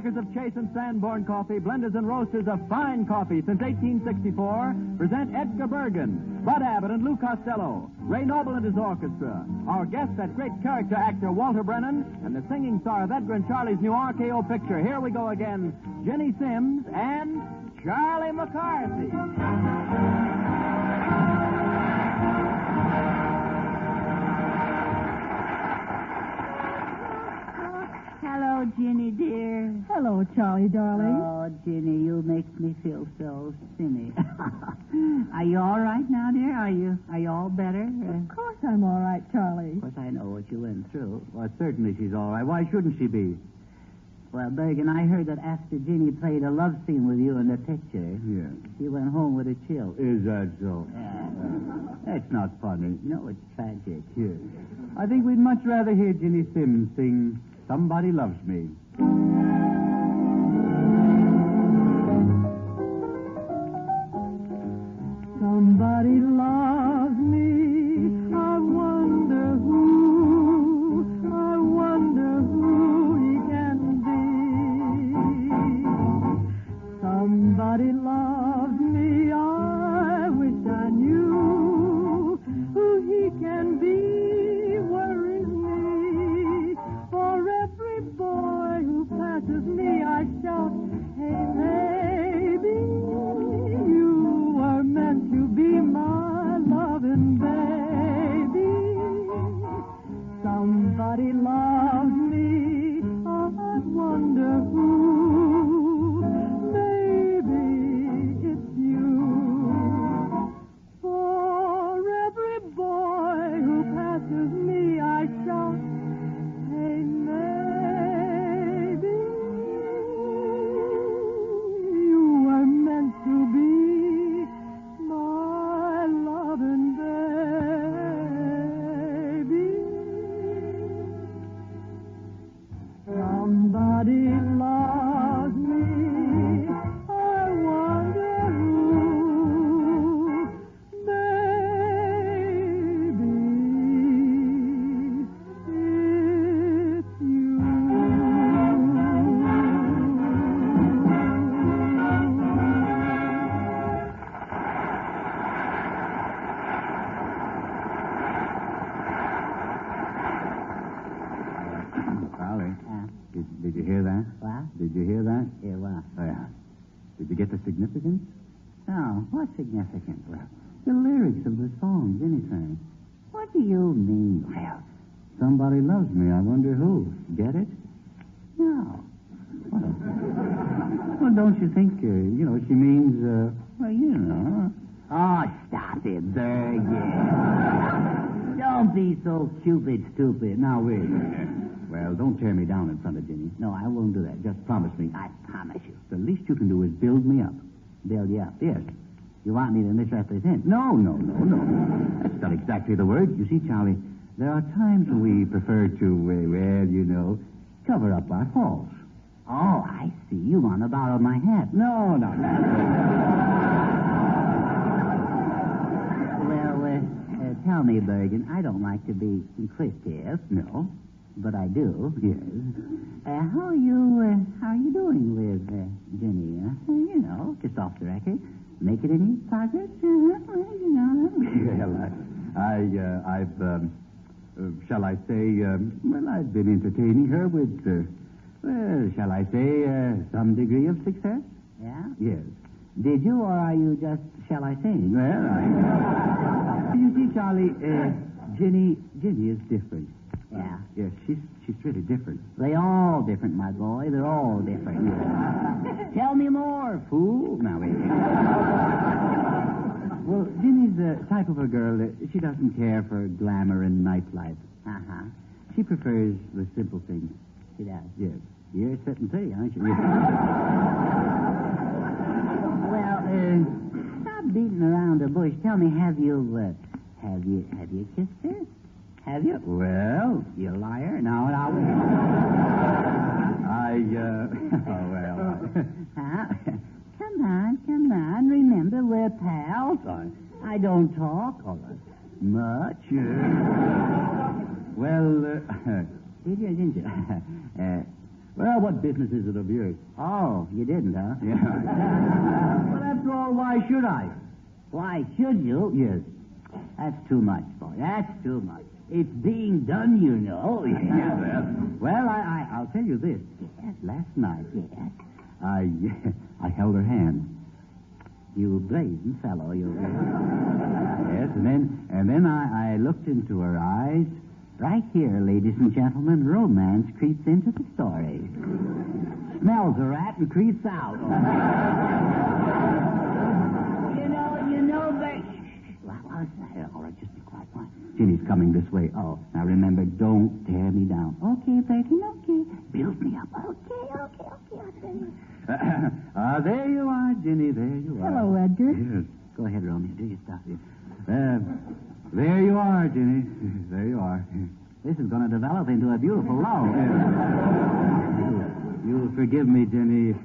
makers of Chase and Sanborn coffee, blenders and roasters of fine coffee since 1864, present Edgar Bergen, Bud Abbott, and Lou Costello, Ray Noble and his orchestra. Our guest, that great character actor Walter Brennan, and the singing star of Edgar and Charlie's new RKO picture. Here we go again, Jenny Sims and Charlie McCarthy. Hello, Ginny, dear. Hello, Charlie, darling. Oh, Ginny, you make me feel so silly. Are you all right now, dear? Are you all better? Of course I'm all right, Charlie. Of course, I know what you went through. Well, certainly she's all right. Why shouldn't she be? Well, Bergen, I heard that after Ginny played a love scene with you in the picture, Yeah. she went home with a chill. Is that so? Yeah. That's not funny. No, it's tragic. Yes. I think we'd much rather hear Jenny Sims sing Somebody Loves Me. Somebody loves me. I wonder who. I wonder who he can be. Somebody loves me. I wish I knew who he can be. Worries me. For every boy who passes me, I shout, hey, baby, you were meant to be my loving baby. Somebody loves me. I wonder who. Maybe it's you. For every boy who passes me, I shout, hey, maybe you were meant to be my loving baby. Somebody loves me. I wonder who. Maybe it's you. Charlie, Yeah. did you hear that? What? Did you hear that? Yeah, what? Oh, yeah. Did you get the significance? No, what's significant? Well, the lyrics of the song Jenny sang. What do you mean? Well, somebody loves me. I wonder who. Get it? No. Well, don't you think, she means, Well, you know. Oh, stop it, Bergen. Don't be so stupid. now wait a minute. Well, don't tear me down in front of Jenny. No, I won't do that. Just promise me. I promise you. The least you can do is build me up. Build you up. Yes. You want me to misrepresent? No. That's not exactly the word. You see, Charlie, there are times when we prefer to, cover up our faults. Oh, I see. You want to borrow my hat. No. Well, tell me, Bergen, I don't like to be inquisitive, No. but I do. Yes. How are you doing with Jenny? Just off the record. Making any progress? Well, shall I say, I've been entertaining her with, shall I say, some degree of success? Yeah? Yes. Did you, or are you just, shall I say? Well, you see, Charlie, Jenny is different. Yeah. Yes, she's really different. They all different, my boy. They're all different. Tell me more, fool. Now, wait. Well, Jenny's the type of a girl that she doesn't care for glamour and nightlife. Uh-huh. She prefers the simple things. She does. Yes. You're sitting pretty, aren't you? Well, stop beating around the bush. Tell me, have you kissed her? Have you? Well, You liar. No. well. Huh? Come on. Remember, we're pals. I don't talk much. Well, Did you, didn't you? Well, what business is it of yours? Oh, you didn't, huh? Yeah. But after all, why should I? Why should you? Yes. That's too much, boy. That's too much. It's being done, you know. Well, I'll tell you this. Yes, last night, yes. I held her hand. You brazen fellow, you. Yes, and then I looked into her eyes. Right here, ladies and gentlemen, romance creeps into the story. Smells a rat and creeps out. you know, but... What was that? All right, just be quiet. What? Ginny's coming this way. Oh, now remember, don't tear me down. Okay, Bergen, okay. Build me up. Okay, I'll tell you. There you are, Ginny, there you are. Hello, Edgar. Yes. Go ahead, Romeo, do your stuff. There you are, Ginny. There you are. This is going to develop into a beautiful love. You'll forgive me, Ginny.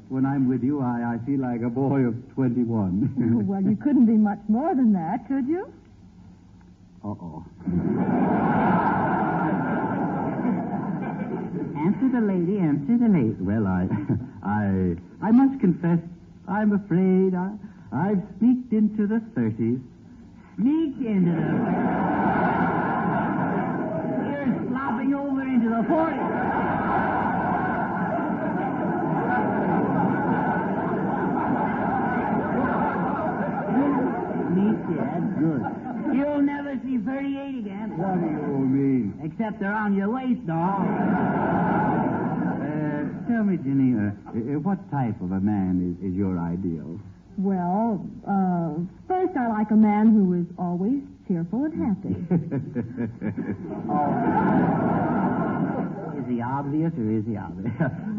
When I'm with you, I feel like a boy of 21. Well, you couldn't be much more than that, could you? Uh-oh. Answer the lady, answer the lady. Well, I must confess, I'm afraid I've sneaked into the 30s. Sneaked into the... You're slopping over into the 40s. That's good. You'll never see 38 again. What do you mean? Except around your waist, dog. Tell me, Ginny, what type of a man is your ideal? Well, first I like a man who is always cheerful and happy. Is he obvious or is he obvious?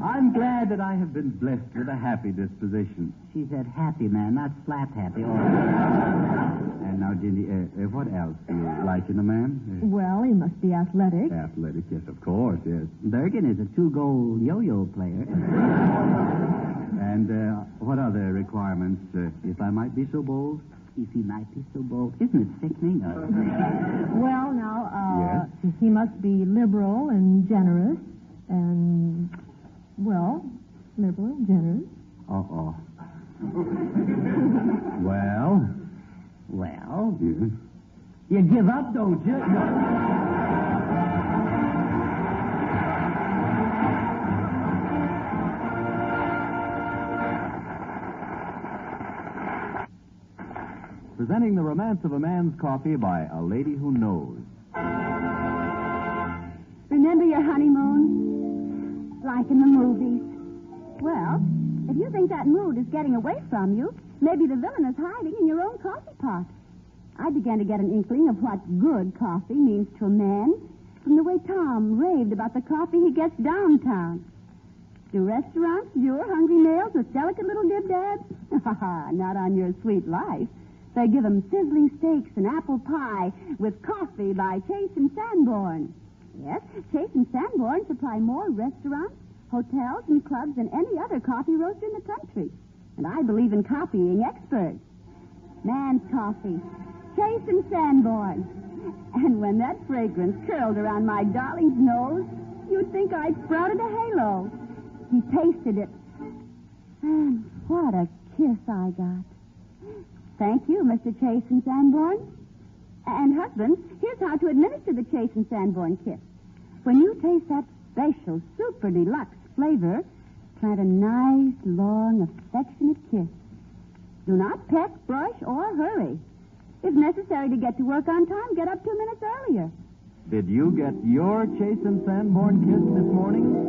I'm glad that I have been blessed with a happy disposition. She said happy man, not slap happy. And now, Ginny, what else do you like in a man? Well, he must be athletic. Athletic, yes, of course, yes. Bergen is a 2-goal yo-yo player. And what other requirements, if I might be so bold? If he might be so bold. Isn't it sickening? Well, now, Yes? he must be liberal and generous and, well, liberal and generous. Uh-oh. Well? Well, Yeah. you give up, don't you? Presenting The Romance of a Man's Coffee by A Lady Who Knows. Remember your honeymoon? Like in the movies. Well, if you think that mood is getting away from you, maybe the villain is hiding in your own coffee pot. I began to get an inkling of what good coffee means to a man from the way Tom raved about the coffee he gets downtown. Do restaurants lure hungry males with delicate little dib-dabs? Not on your sweet life. They give 'em sizzling steaks and apple pie with coffee by Chase and Sanborn. Yes, Chase and Sanborn supply more restaurants, hotels, and clubs than any other coffee roaster in the country. And I believe in copying experts. Man's coffee, Chase and Sanborn. And when that fragrance curled around my darling's nose, you'd think I'd sprouted a halo. He tasted it. And what a kiss I got. Thank you, Mr. Chase and Sanborn. And husbands, here's how to administer the Chase and Sanborn kiss. When you taste that special, super deluxe flavor, plant a nice, long, affectionate kiss. Do not peck, brush, or hurry. If necessary to get to work on time, get up 2 minutes earlier. Did you get your Chase and Sanborn kiss this morning?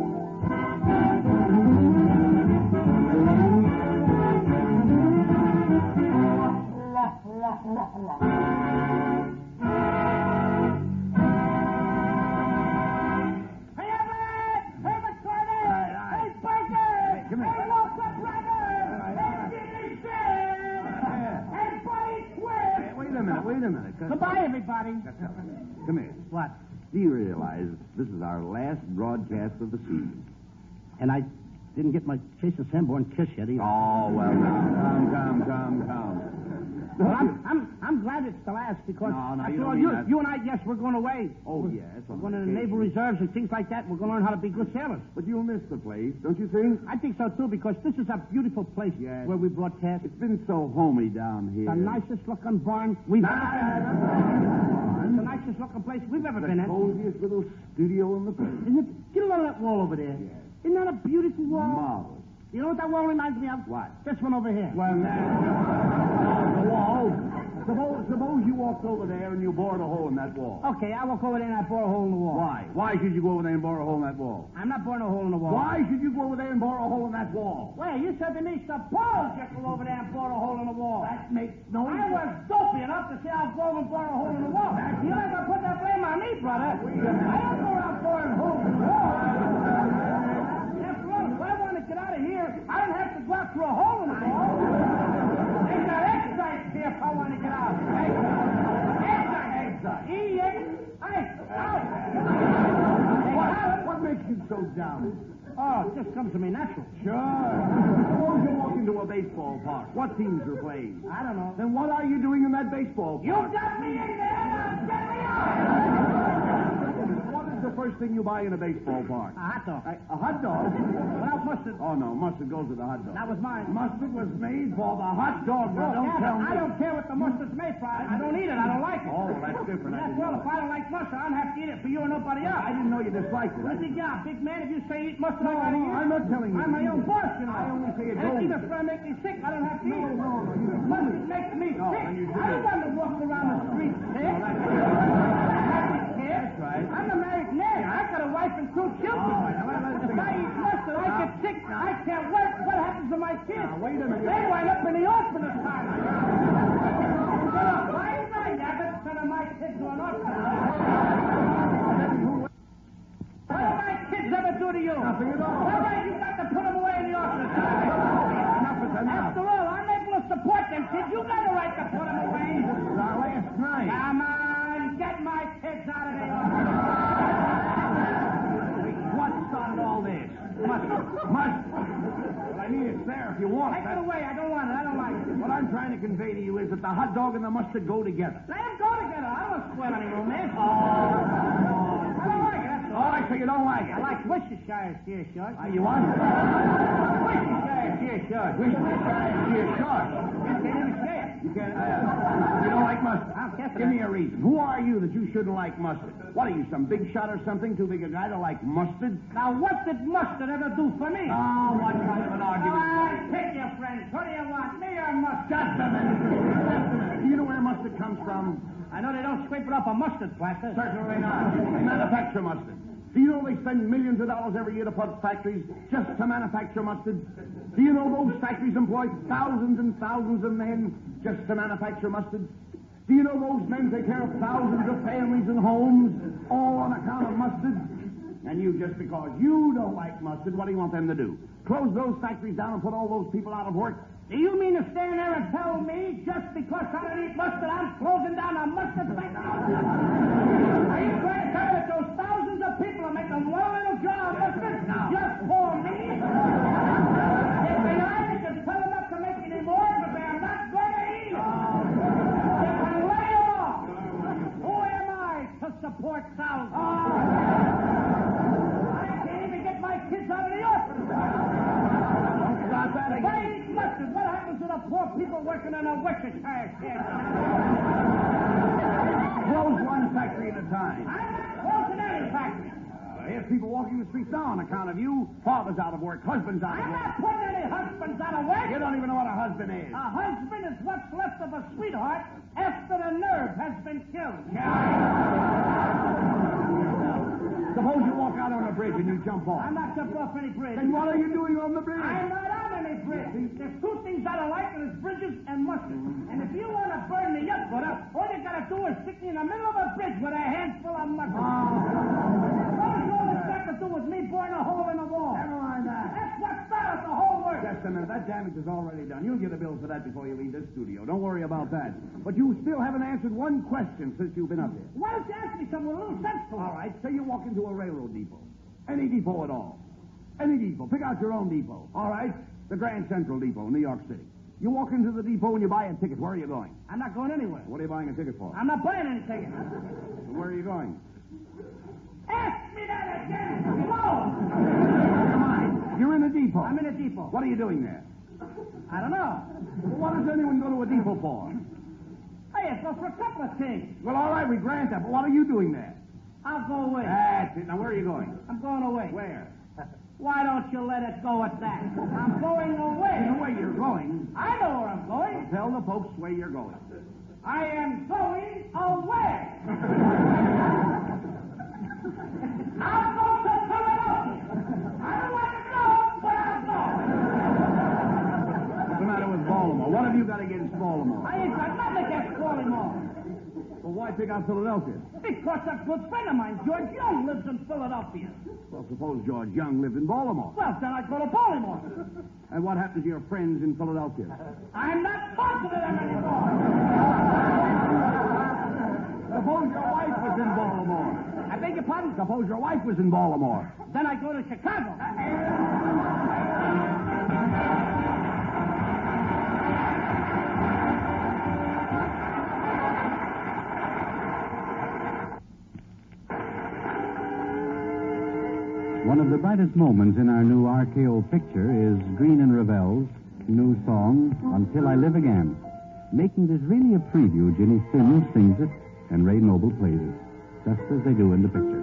Wait a minute. Goodbye, everybody. Come here. What? Do you realize this is our last broadcast of the season? And I didn't get my Chase and Sanborn kiss yet either. Oh, well, now. Come. Well, I'm glad it's the last because No, after you don't all, mean that. you and I, yes, we're going away. Oh, yes. We're going to the naval reserves and things like that. We're going to learn how to be good sailors. But you'll miss the place, don't you think? I think so, too, because this is a beautiful place Yes. where we broadcast. It's been so homey down here. The nicest looking barn we've ever been in. It's the nicest looking place we've ever been The in. coziest little studio in the place. Isn't it? Get a look at that wall over there. Yes. Isn't that a beautiful wall? Marvelous. You know what that wall reminds me of? What? This one over here. Well, the wall. Suppose you walked over there and you bored a hole in that wall. Okay, I walk over there and I bore a hole in the wall. Why? Why should you go over there and bore a hole in that wall? I'm not boring a hole in the wall. Why should you go over there and bore a hole in that wall? Well, you said to me, suppose you go over there and bore a hole in the wall. That makes no I was dopey enough to say I'll go over and bore a hole in the wall. You never put that blame on me, brother. I don't go around boring holes in the wall. After all, if I want to get out of here, I don't have to go out through a hole in the wall. They got excites here if I want to get out. What makes you so down? Oh, it just comes to me natural. Sure. Suppose you walk into a baseball park. What teams are playing? I don't know. Then what are you doing in that baseball park? You got me in there, now get me out! What is the first thing you buy in a baseball park? A hot dog. A hot dog? Without mustard. Oh, no. Mustard goes with the hot dog. That was mine. Mustard was made for the hot dog. Now, don't tell me. I don't care what the mustard's made for. I don't eat it. I don't like it. Oh, well, that's different. That's well, if I don't like mustard, I don't have to eat it for you or nobody else. I didn't know you disliked it. What's your job, big man? If you say eat mustard, I No, gotta no, eat it. I'm not telling you. I'm my own boss, you know. I only say it And goes. even if I make me sick, I don't have to eat it. No. Mustard makes me No, sick. then you I don't do. want to walk around the street sick. That's right. I'm a married man. I got a wife and 2 children. Oh, now, If I eat mustard, I get sick. I can't work. What happens to my kids? Now, wait a minute. They wind up in the orphanage time. Why not? Abbott, son of my kids to an orphanage. What do my kids ever do to you? Nothing at all. All right, you got to put them away in the orphanage. Enough is enough. After all, I'm able to support them kids. You got a right to put them away. Our last night. Come on, get my kids out of the orphanage. What started all this? Mustard. Well, I mean, it's there if you want Take it away. I don't want it. I don't like it. What I'm trying to convey to you is that the hot dog and the mustard go together. Let them go together. I don't want to spoil any romance. Oh, I don't like it. That's all. all right, so you don't like it. I like Worcestershire steer short. You want? Worcestershire steer short. You're short. You can't even say it. You can't. You don't like mustard. I don't care for Give that. me a reason. Who are you that you shouldn't like mustard? What are you, some big shot or something? Too big a guy to like mustard? Now, what did mustard ever do for me? Oh, what kind of an All argument? right, pick your friends. What do you want, me or mustard? Just a minute. Just a minute. Do you know where mustard comes from? I know they don't scrape it off a mustard plaster. Certainly not. They manufacture mustard. Do you know they spend millions of dollars every year to put factories just to manufacture mustard? Do you know those factories employ thousands and thousands of men just to manufacture mustard? Do you know those men take care of thousands of families and homes, all on account of mustard? And you, just because you don't like mustard, what do you want them to do? Close those factories down and put all those people out of work? Do you mean to stand there and tell me just because I don't eat mustard, I'm closing down a mustard factory? Are you trying to tell me that those thousands of people are making one little jar of mustard just for me? If they are, you can tell them not to make any more, but they are not going to eat it. They can lay them off. Who am I to support thousands? I can't even get my kids out of the orphanage. Stop that If I again. eat mustard, what happens to the poor people working in a Worcestershire shed? Close one factory at a time. I'm not closing any factory. Here's people walking the streets now on account of you. Father's out of work. Husband's out of I'm work. not putting any husbands out of work. You don't even know what a husband is. A husband is what's left of a sweetheart after the nerve has been killed. Suppose you walk out on a bridge and you jump off. I'm not jumping off any bridge. Then what are you doing on the bridge? I'm not on any bridge. There's 2 things I don't like, and it's bridges and mustard. And if you want to burn me up, brother, all you got to do is stick me in the middle of a bridge with a handful of mustard. What has all this got to do with me boring a hole in the wall? Never mind that. That's what started the whole work. Just a minute. That damage is already done. You'll get a bill for that before you leave this studio. Don't worry about that. But you still haven't answered one question since you've been up here. Why don't you ask me something with a little sense? All right. Say you walk into a railroad depot. Any depot at all. Any depot. Pick out your own depot. All right? The Grand Central Depot, New York City. You walk into the depot and you buy a ticket. Where are you going? I'm not going anywhere. What are you buying a ticket for? I'm not buying any tickets. Where are you going? Ask me that again. Hello. Never mind. You're in a depot. I'm in a depot. What are you doing there? I don't know. Well, what does anyone go to a depot for? Hey, it goes for a couple of things. Well, all right, we grant that, but what are you doing there? I'll go away. That's it. Now, where are you going? I'm going away. Where? Why don't you let it go at that? I'm going away. The way you're going. I know where I'm going. Well, tell the folks where you're going. I am going away. I'll go to Philadelphia. I don't want to go, but I'll go. What's the matter with Baltimore? What have you got against Baltimore? I ain't got nothing against Baltimore. Well, why pick out Philadelphia? Because a good friend of mine, George Young, lives in Philadelphia. Well, suppose George Young lived in Baltimore. Well, then I'd go to Baltimore. And what happened to your friends in Philadelphia? I'm not talking to them anymore. Suppose your wife was in Baltimore. I beg your pardon? Suppose your wife was in Baltimore. Then I go to Chicago. One of the brightest moments in our new RKO picture is Green and Ravel's new song, Until I Live Again. Making this really a preview, Ginny Sims sings it and Ray Noble plays it, just as they do in the picture.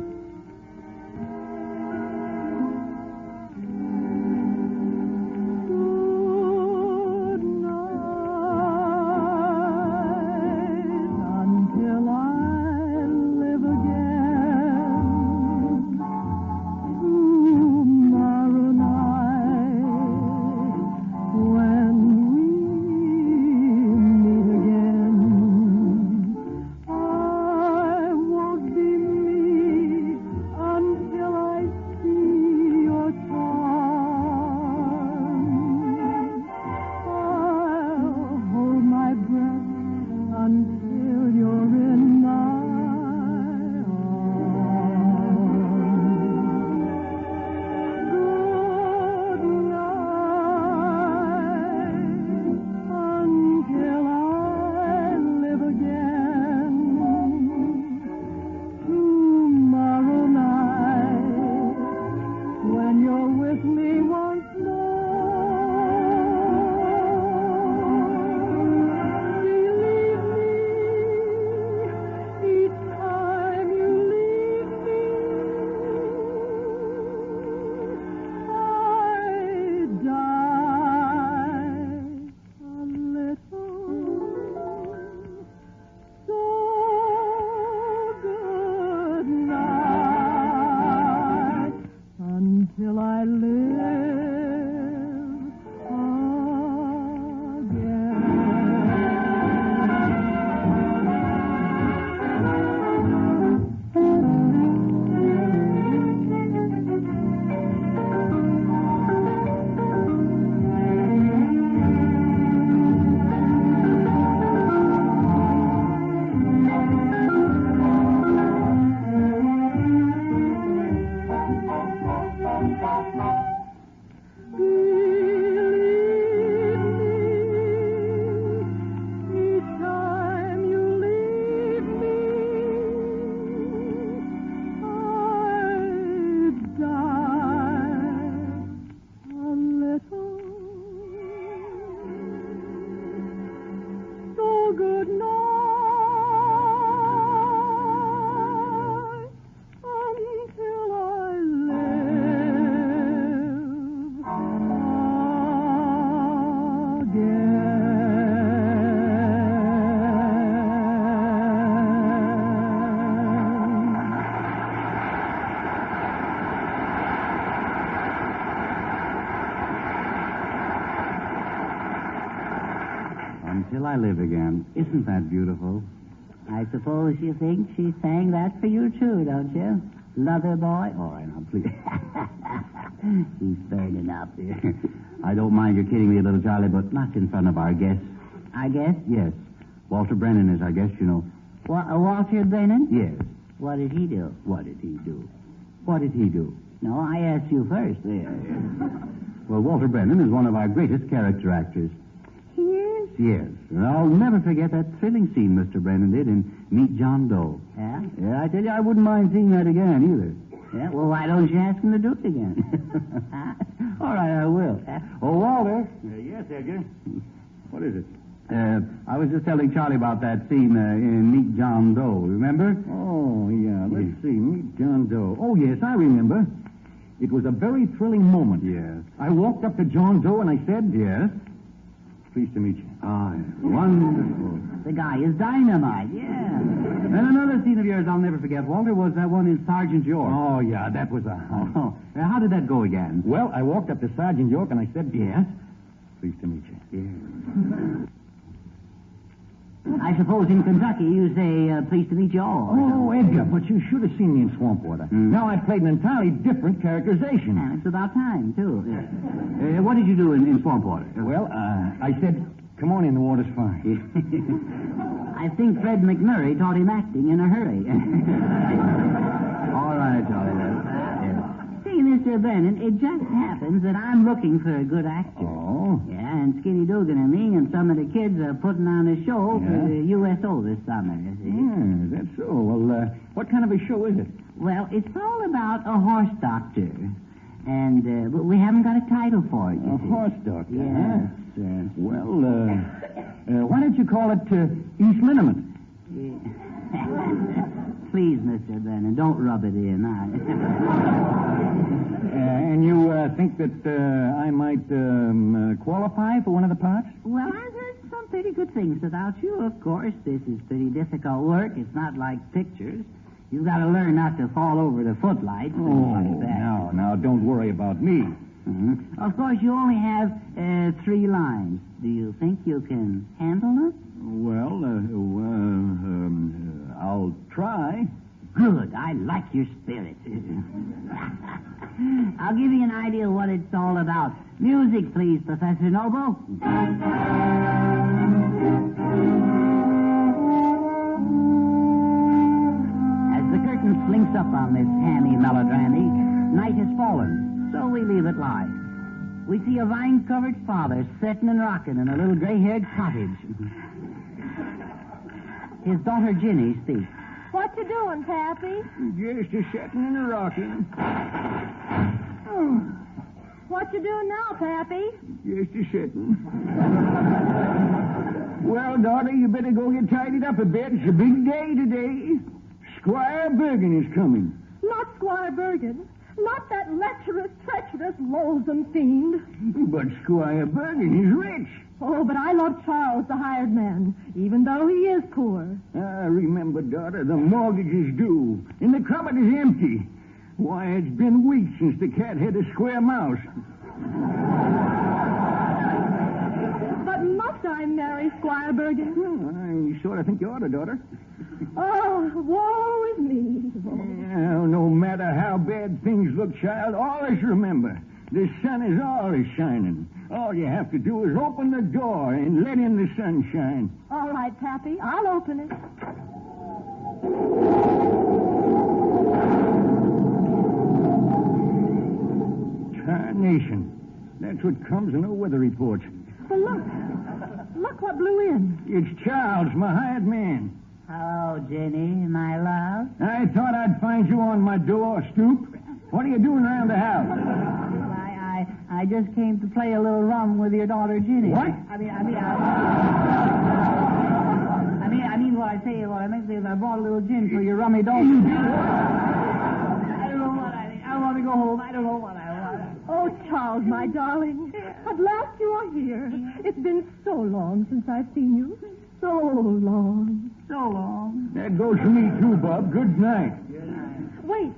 Until I Live Again. Isn't that beautiful? I suppose you think she sang that for you, too, don't you? Lover boy? All right, now, please. He's burning up here. I don't mind your kidding me a little, Charlie, but not in front of our guests. I guess? Yes. Walter Brennan is our guest, you know. Walter Brennan? Yes. What did he do? What did he do? What did he do? No, I asked you first. Well, Walter Brennan is one of our greatest character actors. Here Yes. And I'll never forget that thrilling scene Mr. Brennan did in Meet John Doe. Yeah? Yeah, I tell you, I wouldn't mind seeing that again, either. Yeah, well, why don't you ask him to do it again? All right, I will. Oh, Walter. Yes, Edgar. What is it? I was just telling Charlie about that scene in Meet John Doe, remember? Oh, yeah. Let's see. Meet John Doe. Oh, yes, I remember. It was a very thrilling moment. Yes. I walked up to John Doe and I said... Yes? Pleased to meet you. Ah, wonderful. The guy is dynamite, yeah. And another scene of yours I'll never forget, Walter, was that one in Sergeant York. Oh, yeah, that was a... Oh, how did that go again? Well, I walked up to Sergeant York and I said... Yes? Pleased to meet you. Yes. I suppose in Kentucky you say, pleased to meet you all. Oh, Edgar, but you should have seen me in Swampwater. Now I played an entirely different characterization. And it's about time, too. What did you do in Swampwater? Well, I said, come on in, the water's fine. I think Fred McMurray taught him acting in a hurry. All right, Charlie. See, Mr. Brennan, it just happens that I'm looking for a good actor. Oh? Yeah, and Skinny Dugan and me and some of the kids are putting on a show for the USO this summer, you see. Yeah, that's so. Well, what kind of a show is it? Well, it's all about a horse doctor. And but we haven't got a title for it, you see. Horse doctor? Yes. Why don't you call it East Liniment? Please, Mr. Brennan, don't rub it in. And you think that I might qualify for one of the parts? Well, I've heard some pretty good things about you, of course. This is pretty difficult work. It's not like pictures. You've got to learn not to fall over the footlights, things like that. Now, don't worry about me. Mm-hmm. Of course, you only have 3 lines. Do you think you can handle it? Well, I'll try. Good. I like your spirit. I'll give you an idea of what it's all about. Music, please, Professor Noble. As the curtain slinks up on this hammy melodrama, night has fallen, so we leave it lie. We see a vine-covered father sitting and rocking in a little gray-haired cottage. His daughter Ginny speaks. What you doing, Pappy? Just a sitting and a rocking. Oh. What you doing now, Pappy? Just a sitting. Well, daughter, you better go get tidied up a bit. It's a big day today. Squire Bergen is coming. Not Squire Bergen. Not that lecherous, treacherous, loathsome fiend. But Squire Bergen is rich. Oh, but I love Charles, the hired man, even though he is poor. Remember, daughter, the mortgage is due, and the cupboard is empty. Why, it's been weeks since the cat had a square mouse. But must I marry Squire Bergen? Well, I sort of think you ought to, daughter. Oh, woe is me. Well, no matter how bad things look, child, always remember, the sun is always shining. All you have to do is open the door and let in the sunshine. All right, Pappy, I'll open it. Tarnation. That's what comes in the weather reports. Well, look what blew in. It's Charles, my hired man. Hello, Jenny, my love. I thought I'd find you on my door stoop. What are you doing around the house? I just came to play a little rum with your daughter, Ginny. What? I mean, what I say, what I meant to say is I brought a little gin for your rummy dog. I don't know what I think. I want to go home. I don't know what I want. Oh, Charles, my darling. At last you are here. It's been so long since I've seen you. So long. So long. That goes for me, too, Bob. Good night. Wait,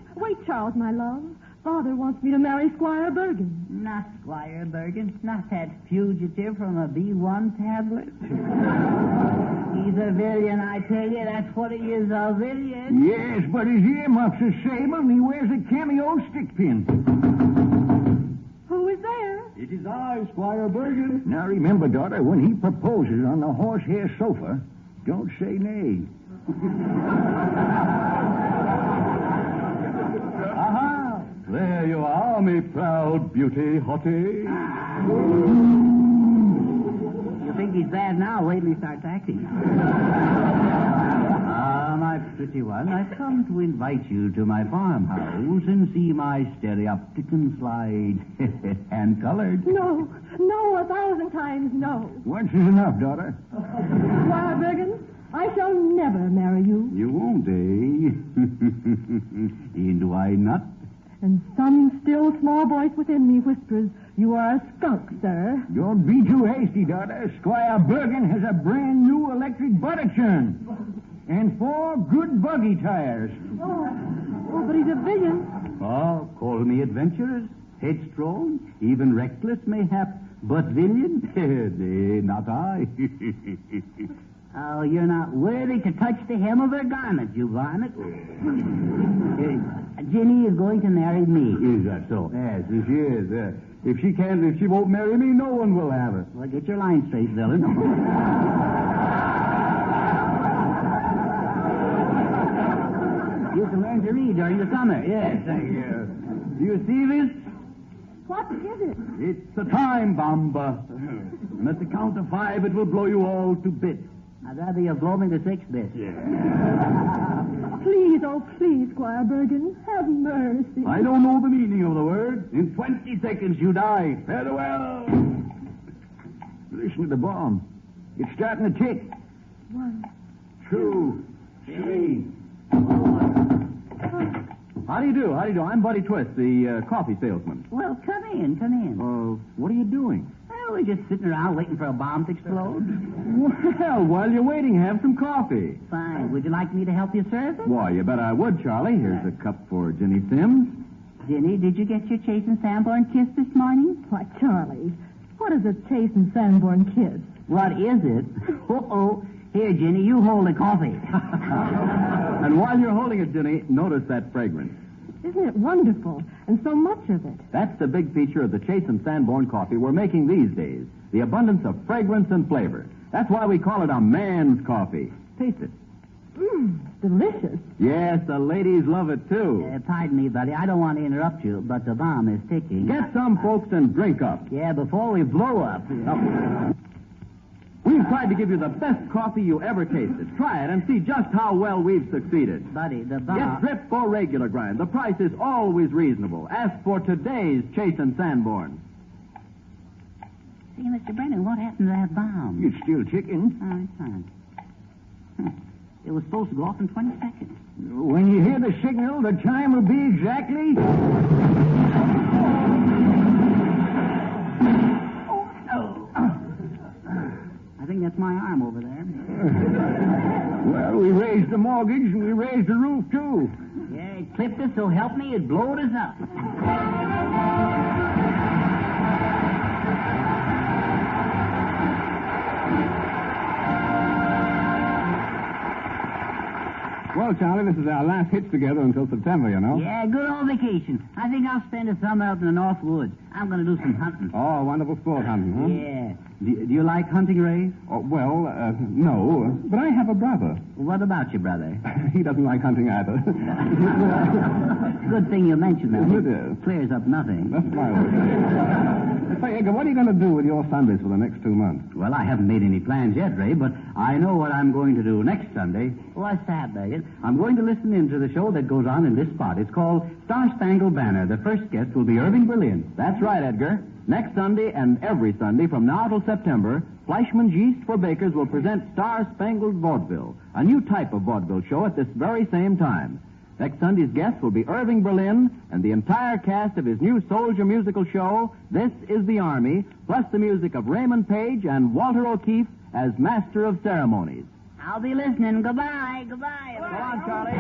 Charles, my love. Father wants me to marry Squire Bergen. Not Squire Bergen. Not that fugitive from a B1 tablet. He's a villain, I tell you. That's what he is, a villain. Yes, but his earmuffs are sable and he wears a cameo stick pin. Who is there? It is I, Squire Bergen. Now remember, daughter, when he proposes on the horsehair sofa, don't say nay. Aha! There you are, me proud beauty, Hottie. You You think he's bad now? Wait till he starts acting. My pretty one, I've come to invite you to my farmhouse and see my stereoptic and slide. Hand-colored. No, 1,000 times no. Once is enough, daughter. Squire Bergen, I shall never marry you. You won't, eh? And do I not? And some still small voice within me whispers, you are a skunk, sir. Don't be too hasty, daughter. Squire Bergen has a brand new electric butter churn. And 4 good buggy tires. Oh, but he's a villain. Oh, call me adventurous, headstrong, even reckless mayhap, but villain? Nay, not I. Oh, you're not worthy to touch the hem of her garment, you varmint. Ginny is going to marry me. Is that so? Yes, she is. If she won't marry me, no one will have her. Well, get your line straight, villain. You can learn to read during the summer. Yes. Do you see this? What is it? It's a time bomb. And at the count of 5, it will blow you all to bits. I'd rather you blow me to 6 bits. Please, oh please, Squire Bergen, have mercy. I don't know the meaning of the word. In 20 seconds, you die. Farewell. Listen to the bomb. It's starting to tick. 1, 2, 3. How do you do? I'm Buddy Twist, the coffee salesman. Well, come in. What are you doing? Well, we're just sitting around waiting for a bomb to explode. Well, while you're waiting, have some coffee. Fine. Would you like me to help you serve it? Why, you bet I would, Charlie. Here's a cup for Ginny Sims. Ginny, did you get your Chase and Sanborn kiss this morning? Why, Charlie, what is a Chase and Sanborn kiss? What is it? Uh-oh. Here, Ginny, you hold the coffee. And while you're holding it, Ginny, notice that fragrance. Isn't it wonderful? And so much of it. That's the big feature of the Chase and Sanborn coffee we're making these days. The abundance of fragrance and flavor. That's why we call it a man's coffee. Taste it. Delicious. Yes, the ladies love it, too. Pardon me, buddy. I don't want to interrupt you, but the bomb is ticking. Get some, folks, and drink up. Yeah, before we blow up. We've tried to give you the best coffee you ever tasted. Try it and see just how well we've succeeded. Buddy, the bomb... Get drip or regular grind. The price is always reasonable. Ask for today's Chase and Sanborn. See, Mr. Brennan, what happened to that bomb? It's still ticking. Oh, it's fine. It was supposed to go off in 20 seconds. When you hear the signal, the time will be exactly... I think that's my arm over there. Well, we raised the mortgage and we raised the roof, too. Yeah, it clipped us, so help me, it blowed us up. Well, Charlie, this is our last hitch together until September, you know. Yeah, good old vacation. I think I'll spend a summer up in the North Woods. I'm going to do some hunting. Oh, wonderful sport hunting, huh? Yeah. Do you like hunting, Ray? Oh, well, no. But I have a brother. What about your brother? He doesn't like hunting either. Good thing you mentioned that. It is. Clears up nothing. That's my way. Say, Edgar, what are you going to do with your Sundays for the next 2 months? Well, I haven't made any plans yet, Ray, but I know what I'm going to do next Sunday. What's that, Bergen? I'm going to listen in to the show that goes on in this spot. It's called Star Spangled Banner. The first guest will be Irving Berlin. That's right, Edgar. Next Sunday and every Sunday from now till September, Fleischmann's Yeast for Bakers will present Star Spangled Vaudeville, a new type of vaudeville show at this very same time. Next Sunday's guest will be Irving Berlin and the entire cast of his new soldier musical show, This is the Army, plus the music of Raymond Page and Walter O'Keefe as Master of Ceremonies. I'll be listening. Goodbye. Goodbye. Go on, Charlie.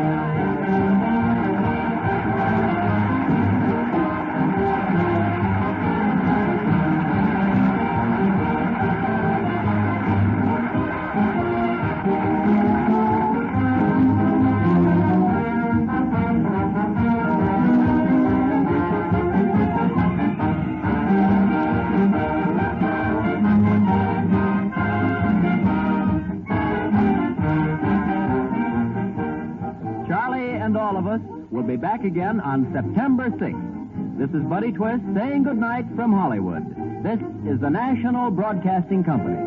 We'll be back again on September 6th. This is Buddy Twist saying goodnight from Hollywood. This is the National Broadcasting Company.